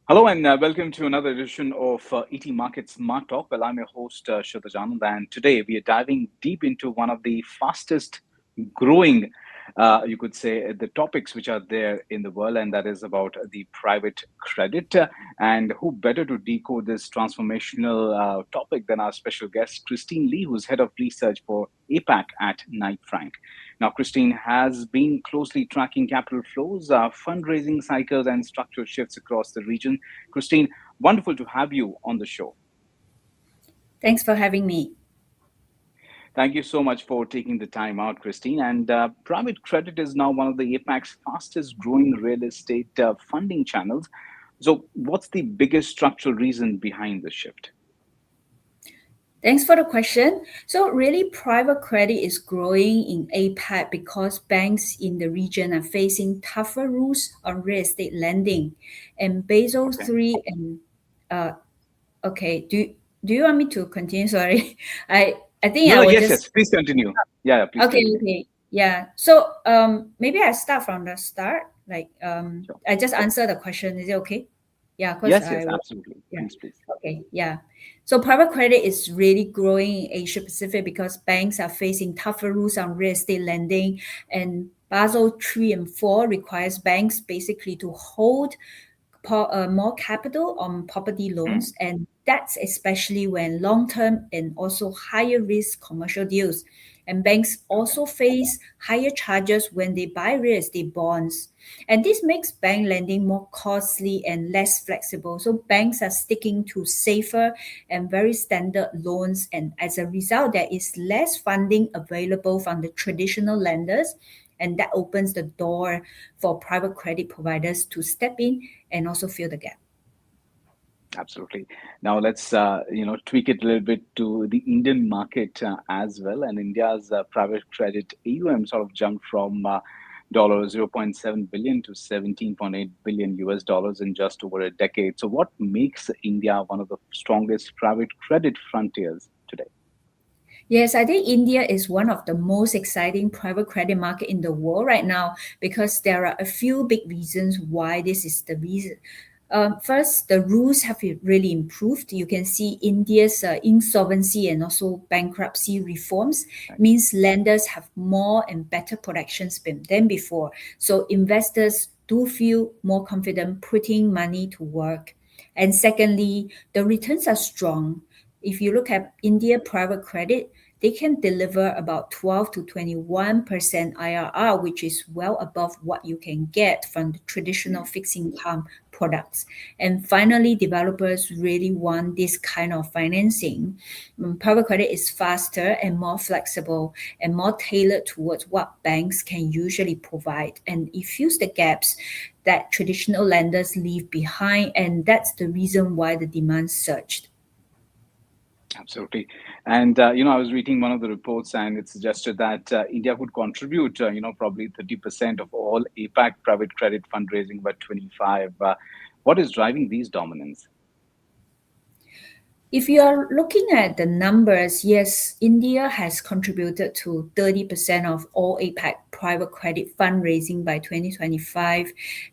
Hello and welcome to another edition of ET Market Smart Talk. Well, I'm your host, Shraddha Janand, and today we are diving deep into one of the fastest growing, you could say, the topics which are there in the world, and that is about the private credit. And who better to decode this transformational topic than our special guest, Christine Lee, who's head of research for APAC at Knight Frank. Now, Christine has been closely tracking capital flows, fundraising cycles, and structural shifts across the region. Christine, wonderful to have you on the show. Thanks for having me. Thank you so much for taking the time out, Christine. And private credit is now one of the APAC's fastest growing real estate funding channels. So, what's the biggest structural reason behind the shift? Thanks for the question. So, really, private credit is growing in APAC because banks in the region are facing tougher rules on real estate lending. And Basel Okay. III and uh, okay, do you want me to continue? Sorry, I think No, I no, will yes, just yes. Please continue. Yeah, please continue. okay. Yeah. So maybe I start from the start. Sure. I just answer the question. Is it okay? Yeah, because Yes, yes, absolutely. yeah. Please, please. Okay, yeah. So private credit is really growing in Asia Pacific because banks are facing tougher rules on real estate lending, and Basel 3 and 4 requires banks basically to hold more capital on property Mm, loans, and that's especially when long-term and also higher risk commercial deals. And banks okay. also face higher charges when they buy real estate bonds. And this makes bank lending more costly and less flexible. So banks are sticking to safer and very standard loans. And as a result, there is less funding available from the traditional lenders. And that opens the door for private credit providers to step in and also fill the gap. Absolutely. Now let's tweak it a little bit to the Indian market as well. And India's private credit AUM sort of jumped from $0.7 billion to 17.8 billion US dollars in just over a decade. So what makes India one of the strongest private credit frontiers today? Yes, I think India is one of the most exciting private credit market in the world right now because there are a few big reasons why this is the reason. First, the rules have really improved. You can see India's insolvency and also bankruptcy reforms Right. means lenders have more and better protections than before. So investors do feel more confident putting money to work. And secondly, the returns are strong. If you look at India private credit, they can deliver about 12 to 21% IRR, which is well above what you can get from the traditional Mm, fixed income products. And finally, developers really want this kind of financing. Private credit is faster and more flexible and more tailored towards what banks can usually provide. And it fills the gaps that traditional lenders leave behind. And that's the reason why the demand surged. absolutely. And, I was reading one of the reports and it suggested that India could contribute, probably 30% of all APAC private credit fundraising by 25. What is driving these dominance? If you are looking at the numbers, yes, India has contributed to 30% of all APAC private credit fundraising by 2025.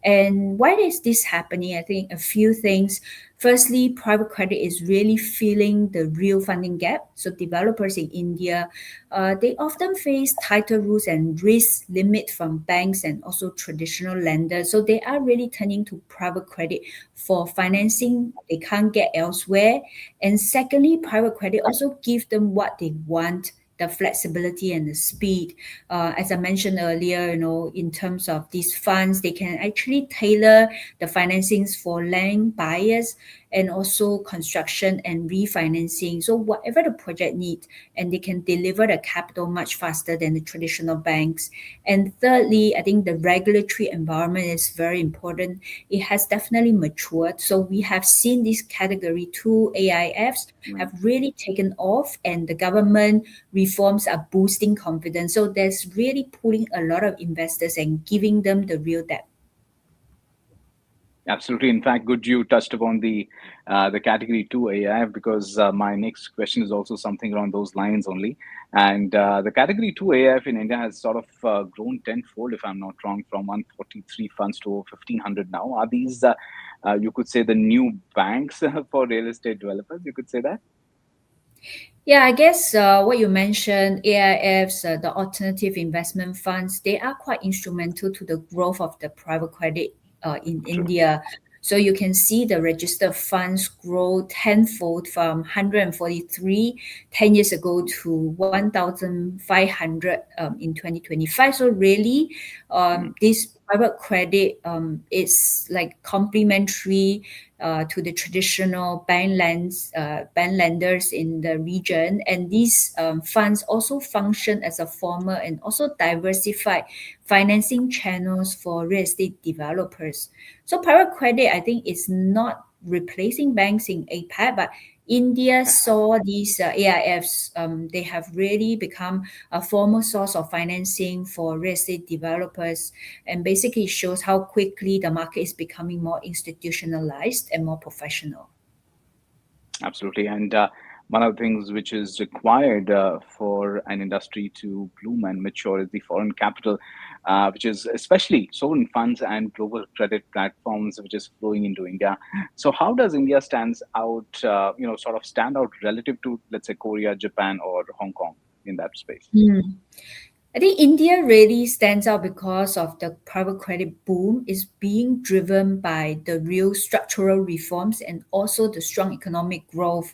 And why is this happening? I think a few things. Firstly, private credit is really filling the real funding gap. So developers in India, they often face tighter rules and risk limit from banks and also traditional lenders. So they are really turning to private credit for financing they can't get elsewhere. And secondly, private credit also give them what they want, the flexibility and the speed. As I mentioned earlier, in terms of these funds, they can actually tailor the financings for land buyers and also construction and refinancing. So whatever the project needs, and they can deliver the capital much faster than the traditional banks. And thirdly, I think the regulatory environment is very important. It has definitely matured. So we have seen this category two AIFs have Mm, really taken off, and the government reforms are boosting confidence. So there's really pulling a lot of investors and giving them the real debt. Absolutely. In fact, good you touched upon the category two AIF because my next question is also something around those lines only. And the category two AIF in India has sort of grown tenfold, if I'm not wrong, from 143 funds to over 1,500 now. Are these, you could say, the new banks for real estate developers? You could say that. Yeah, I guess what you mentioned, AIFs, the alternative investment funds, they are quite instrumental to the growth of the private credit in True. India. So you can see the registered funds grow tenfold from 143 10 years ago to 1,500 in 2025. So really, Mm, this private credit is like complementary to the traditional bank lenders in the region. And these funds also function as a former and also diversified financing channels for real estate developers. So private credit, I think, is not replacing banks in APAC, but India saw these AIFs, they have really become a formal source of financing for real estate developers, and basically shows how quickly the market is becoming more institutionalized and more professional. absolutely. And one of the things which is required for an industry to bloom and mature is the foreign capital, which is especially sovereign funds and global credit platforms, which is flowing into India. So, how does India stands out? Sort of stand out relative to, let's say, Korea, Japan, or Hong Kong in that space? Hmm. I think India really stands out because of the private credit boom is being driven by the real structural reforms and also the strong economic growth.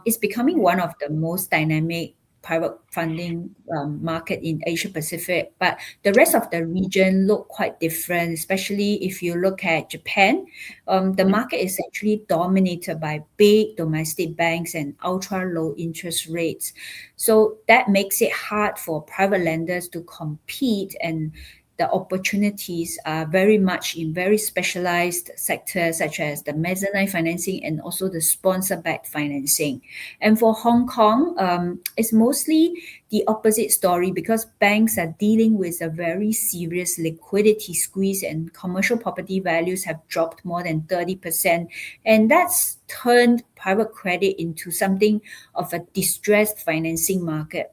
It's becoming one of the most dynamic private funding market in Asia Pacific, but the rest of the region look quite different, especially if you look at Japan. The Mhm. market is actually dominated by big domestic banks and ultra low interest rates. So that makes it hard for private lenders to compete, and the opportunities are very much in very specialized sectors such as the mezzanine financing and also the sponsor-backed financing. And for Hong Kong, it's mostly the opposite story because banks are dealing with a very serious liquidity squeeze and commercial property values have dropped more than 30%. And that's turned private credit into something of a distressed financing market.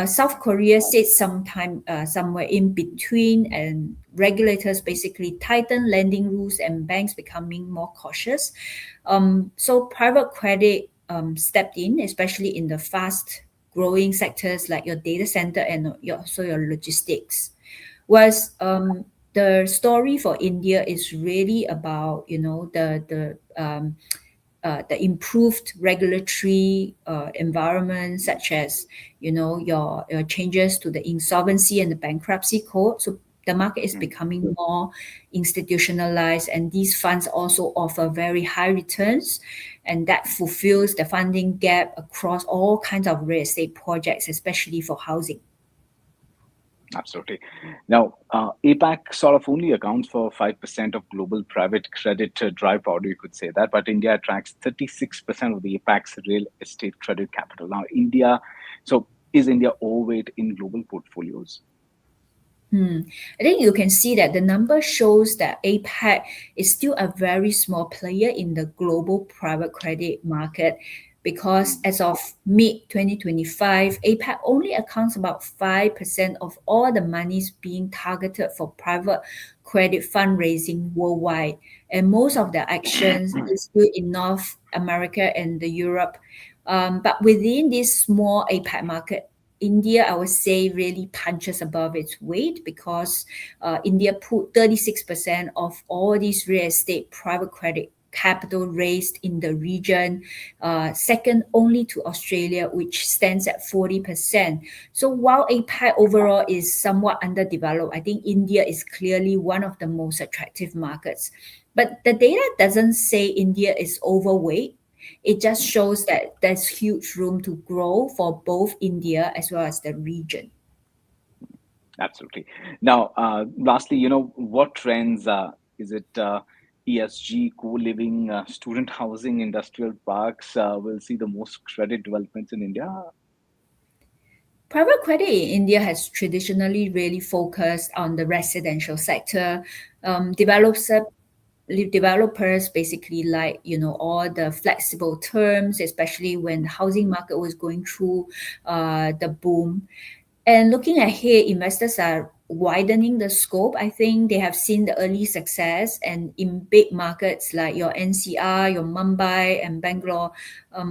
South Korea sits sometime somewhere in between, and regulators basically tighten lending rules and banks becoming more cautious. So private credit stepped in, especially in the fast growing sectors like your data center and your logistics. Whereas the story for India is really about the improved regulatory environment, such as your changes to the insolvency and the bankruptcy code. So the market is Mm. becoming more institutionalized, and these funds also offer very high returns, and that fulfills the funding gap across all kinds of real estate projects, especially for housing. Absolutely. Now, APAC sort of only accounts for 5% of global private credit dry powder, you could say that, but India attracts 36% of the APAC's real estate credit capital. Now, so is India overweight in global portfolios? Hmm. I think you can see that the number shows that APAC is still a very small player in the global private credit market because Mm, as of mid 2025, APAC only accounts about 5% of all the monies being targeted for private credit fundraising worldwide. And most of the actions is still in North America and the Europe. But within this small APAC market, India, I would say, really punches above its weight because India put 36% of all these real estate private credit capital raised in the region, second only to Australia, which stands at 40%. So while APAC overall is somewhat underdeveloped, I think India is clearly one of the most attractive markets. But the data doesn't say India is overweight. It just mm, shows that there's huge room to grow for both India as well as the region. absolutely. Now, lastly, what trends is it? ESG, co-living, student housing, industrial parks will see the most credit developments in India. Private credit in India has traditionally really focused on the residential sector. Developers developers basically like, all the flexible terms, especially when the housing market was going through the boom. And looking ahead, investors are widening the scope. I think they have seen the early success, and in big markets like your NCR, your Mumbai, and Bangalore,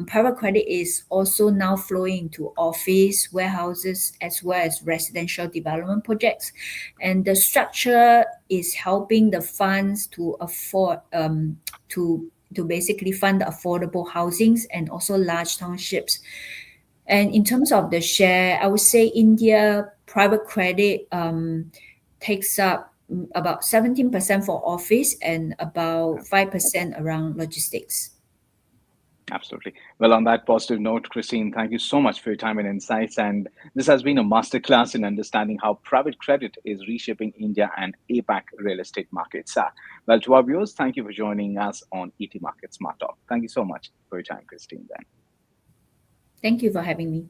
private credit is also now flowing into office, warehouses, as well as residential development projects. And the structure is helping the funds to afford to basically fund the affordable housings and also large townships. And in terms of the share, I would say India private credit takes up about 17% for office and about 5% around logistics. Absolutely. Well, on that positive note, Christine, thank you so much for your time and insights. And this has been a masterclass in understanding how private credit is reshaping India and APAC real estate markets. Well, to our viewers, thank you for joining us on ET Market Smart Talk. Thank you so much for your time, Christine. Then. Thank you for having me.